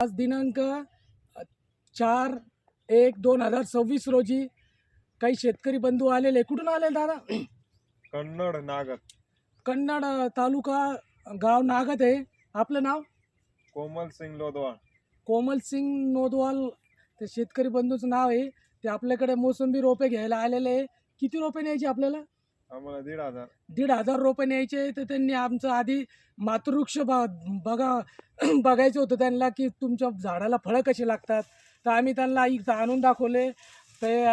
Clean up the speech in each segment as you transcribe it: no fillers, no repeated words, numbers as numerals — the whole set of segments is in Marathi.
आज दिनांक 4/1/2026 रोजी काही शेतकरी बंधू आलेले. कुठून आले दादा? कन्नड नागद. कन्नड तालुका, गाव नागद आहे. आपलं नाव? कोमल सिंग लोधवाळ. कोमल सिंग नोदवाल ते शेतकरी बंधूचं नाव आहे. ते आपल्याकडे मोसंबी रोपे घ्यायला आलेले आहे. किती रोपे न्यायचे आपल्याला? आम्हाला 1,500. 1,500 रोपे न्यायचे. तर त्यांनी आमचं आधी मातृवृक्ष बघायचं होतं त्यांना, की तुमच्या झाडाला फळं कशी लागतात. तर आम्ही त्यांना इथं आणून दाखवले. ते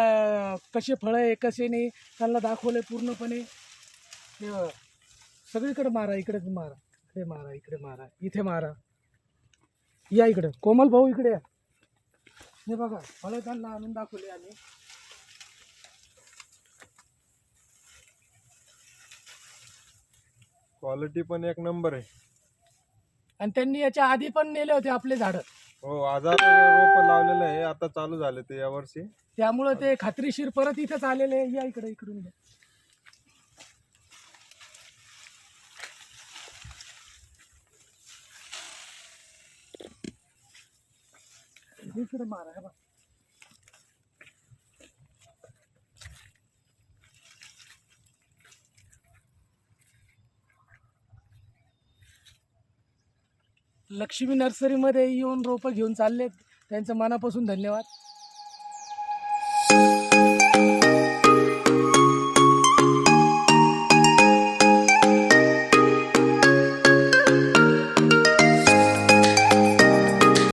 कसे फळं आहे कसे नाही त्यांना दाखवले पूर्णपणे. हे बघा, सगळीकडे मारा, इकडेच मारा, इकडे मारा, इकडे मारा, इथे मारा. या इकडं कोमल भाऊ, इकडे या. हे बघा फळं त्यांना आणून दाखवले आम्ही. क्वालिटी पण एक नंबर आहे. आणि त्यांनी याच्या आधी पण नेले होते आपले झाडं. हो, 1000 रोप लावलेलं आहे. आता चालू झाले ते यावर्षी. त्यामुळं ते खात्रीशीर परत इथंच आलेले आहे. या इकडे, इकडून या. इकडे मारा. हे बघा, लक्ष्मी नर्सरीमध्ये येऊन रोपं घेऊन चाललेत. त्यांचं मनापासून धन्यवाद.